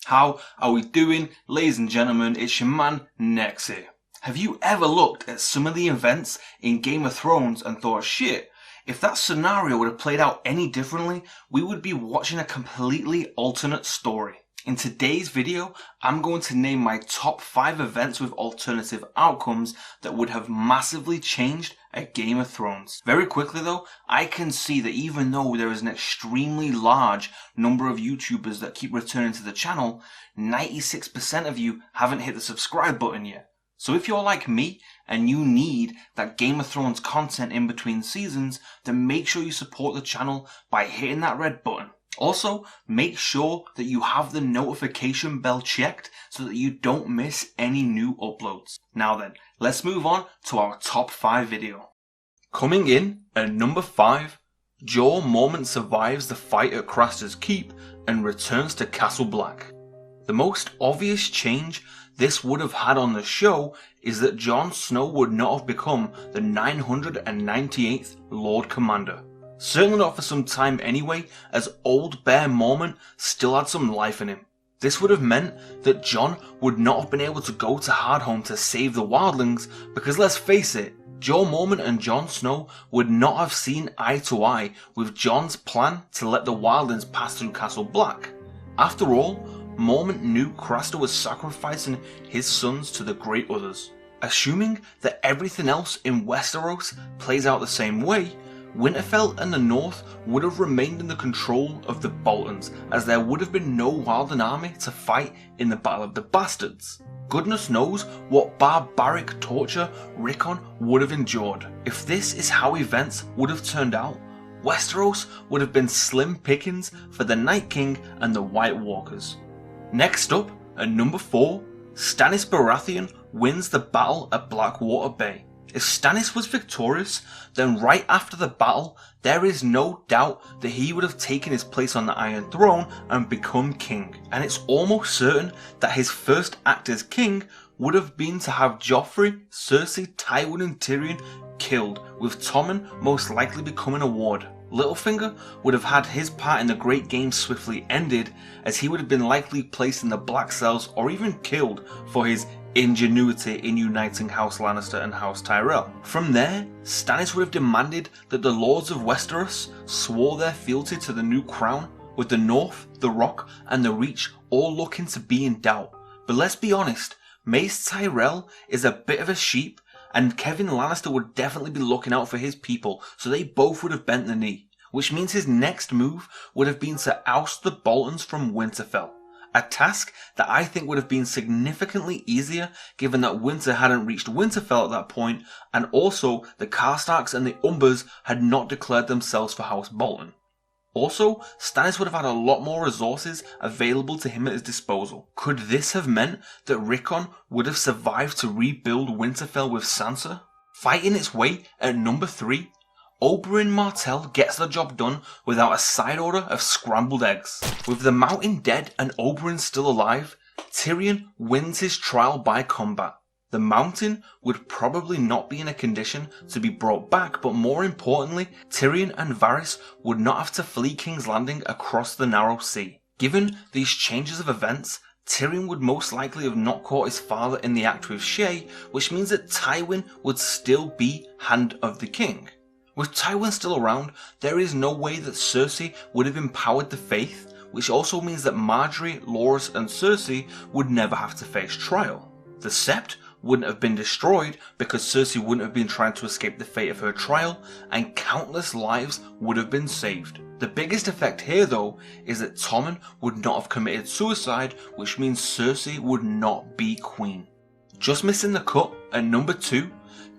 How are we doing, ladies and gentlemen? It's your man Nex here. Have you ever looked at some of the events in Game of Thrones and thought, shit, if that scenario would have played out any differently, we would be watching a completely alternate story. In today's video, I'm going to name my top 5 events with alternative outcomes that would have massively changed a Game of Thrones. Very quickly though, I can see that even though there is an extremely large number of YouTubers that keep returning to the channel, 96% of you haven't hit the subscribe button yet. So if you're like me and you need that Game of Thrones content in between seasons, then make sure you support the channel by hitting that red button. Also, make sure that you have the notification bell checked so that you don't miss any new uploads. Now then, let's move on to our top 5 video. Coming in at number 5, Jeor Mormont survives the fight at Craster's Keep and returns to Castle Black. The most obvious change this would have had on the show is that Jon Snow would not have become the 998th Lord Commander. Certainly not for some time anyway, as Old Bear Mormont still had some life in him. This would have meant that Jon would not have been able to go to Hardhome to save the wildlings, because let's face it, Jeor Mormont and Jon Snow would not have seen eye to eye with Jon's plan to let the wildlings pass through Castle Black. After all, Mormont knew Craster was sacrificing his sons to the Great Others. Assuming that everything else in Westeros plays out the same way, Winterfell and the North would have remained in the control of the Boltons, as there would have been no Wildling army to fight in the Battle of the Bastards. Goodness knows what barbaric torture Rickon would have endured. If this is how events would have turned out, Westeros would have been slim pickings for the Night King and the White Walkers. Next up, at number 4, Stannis Baratheon wins the battle at Blackwater Bay. If Stannis was victorious, then right after the battle, there is no doubt that he would have taken his place on the Iron Throne and become king. And it's almost certain that his first act as king would have been to have Joffrey, Cersei, Tywin and Tyrion killed, with Tommen most likely becoming a ward. Littlefinger would have had his part in the Great Game swiftly ended, as he would have been likely placed in the Black Cells or even killed for his ingenuity in uniting House Lannister and House Tyrell. From there, Stannis would have demanded that the Lords of Westeros swore their fealty to the new crown, with the North, the Rock and the Reach all looking to be in doubt. But let's be honest, Mace Tyrell is a bit of a sheep, and Kevin Lannister would definitely be looking out for his people, so they both would have bent the knee. Which means his next move would have been to oust the Boltons from Winterfell. A task that I think would have been significantly easier given that winter hadn't reached Winterfell at that point, and also the Karstarks and the Umbers had not declared themselves for House Bolton. Also, Stannis would have had a lot more resources available to him at his disposal. Could this have meant that Rickon would have survived to rebuild Winterfell with Sansa? Fighting its way at number 3, Oberyn Martell gets the job done without a side order of scrambled eggs. With the Mountain dead and Oberyn still alive, Tyrion wins his trial by combat. The Mountain would probably not be in a condition to be brought back, but more importantly, Tyrion and Varys would not have to flee King's Landing across the narrow sea. Given these changes of events, Tyrion would most likely have not caught his father in the act with Shae, which means that Tywin would still be Hand of the King. With Tywin still around, there is no way that Cersei would have empowered the Faith, which also means that Margaery, Loras and Cersei would never have to face trial. The Sept wouldn't have been destroyed because Cersei wouldn't have been trying to escape the fate of her trial, and countless lives would have been saved. The biggest effect here though is that Tommen would not have committed suicide, which means Cersei would not be queen. Just missing the cut at number 2,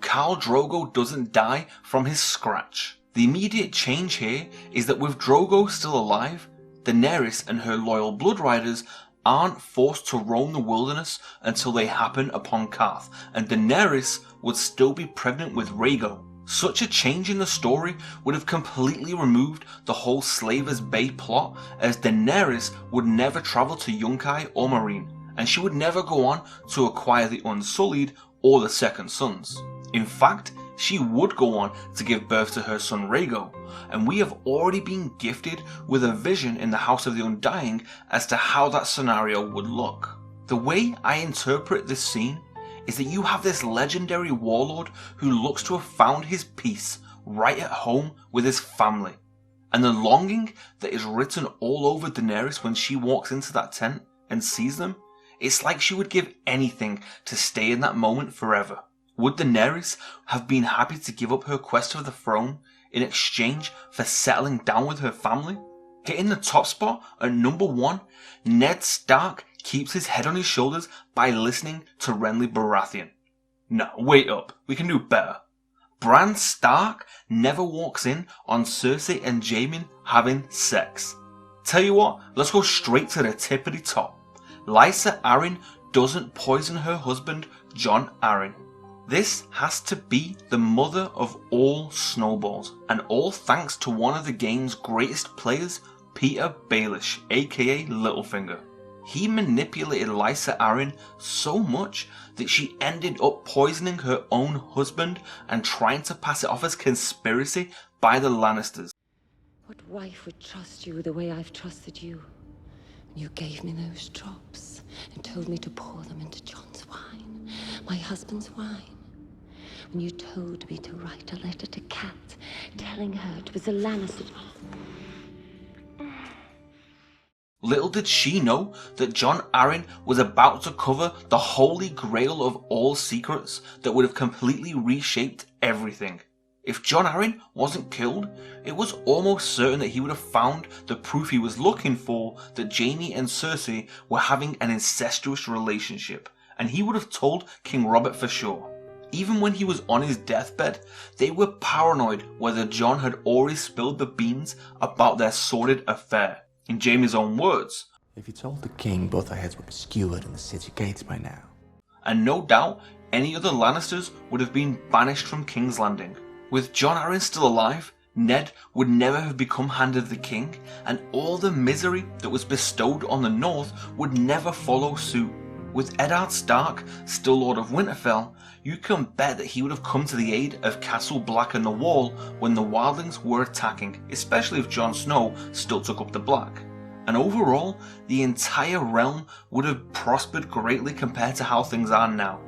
Khal Drogo doesn't die from his scratch. The immediate change here is that with Drogo still alive, Daenerys and her loyal blood riders aren't forced to roam the wilderness until they happen upon Qarth, and Daenerys would still be pregnant with Rhaego. Such a change in the story would have completely removed the whole Slavers Bay plot, as Daenerys would never travel to Yunkai or Meereen, and she would never go on to acquire the Unsullied or the Second Sons. In fact, she would go on to give birth to her son Rhaego, and we have already been gifted with a vision in the House of the Undying as to how that scenario would look. The way I interpret this scene is that you have this legendary warlord who looks to have found his peace right at home with his family, and the longing that is written all over Daenerys when she walks into that tent and sees them, it's like she would give anything to stay in that moment forever. Would Daenerys have been happy to give up her quest for the throne in exchange for settling down with her family? Getting the top spot at number 1, Ned Stark keeps his head on his shoulders by listening to Renly Baratheon. No, wait up, we can do better. Bran Stark never walks in on Cersei and Jaime having sex. Tell you what, let's go straight to the tippity top. Lysa Arryn doesn't poison her husband, Jon Arryn. This has to be the mother of all snowballs, and all thanks to one of the game's greatest players, Peter Baelish, aka Littlefinger. He manipulated Lysa Arryn so much that she ended up poisoning her own husband and trying to pass it off as conspiracy by the Lannisters. What wife would trust you the way I've trusted you? You gave me those drops and told me to pour them into Jon's wine, my husband's wine. When you told me to write a letter to Kat, telling her it was a Lannister. Little did she know that Jon Arryn was about to cover the holy grail of all secrets that would have completely reshaped everything. If Jon Arryn wasn't killed, it was almost certain that he would have found the proof he was looking for that Jaime and Cersei were having an incestuous relationship, and he would have told King Robert for sure. Even when he was on his deathbed, they were paranoid whether Jon had already spilled the beans about their sordid affair. In Jaime's own words, "If you told the king, both our heads would be skewered in the city gates by now." And no doubt, any other Lannisters would have been banished from King's Landing. With Jon Arryn still alive, Ned would never have become Hand of the King, and all the misery that was bestowed on the North would never follow suit. With Eddard Stark still Lord of Winterfell, you can bet that he would have come to the aid of Castle Black and the Wall when the wildlings were attacking, especially if Jon Snow still took up the Black. And overall, the entire realm would have prospered greatly compared to how things are now.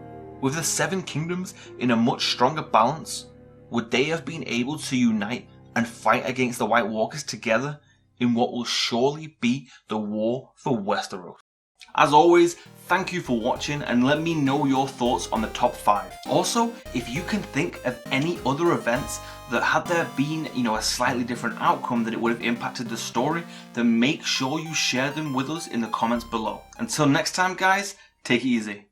With the Seven Kingdoms in a much stronger balance, would they have been able to unite and fight against the White Walkers together in what will surely be the war for Westeros? As always, thank you for watching and let me know your thoughts on the top 5. Also, if you can think of any other events that had there been, a slightly different outcome that it would have impacted the story, then make sure you share them with us in the comments below. Until next time guys, take it easy.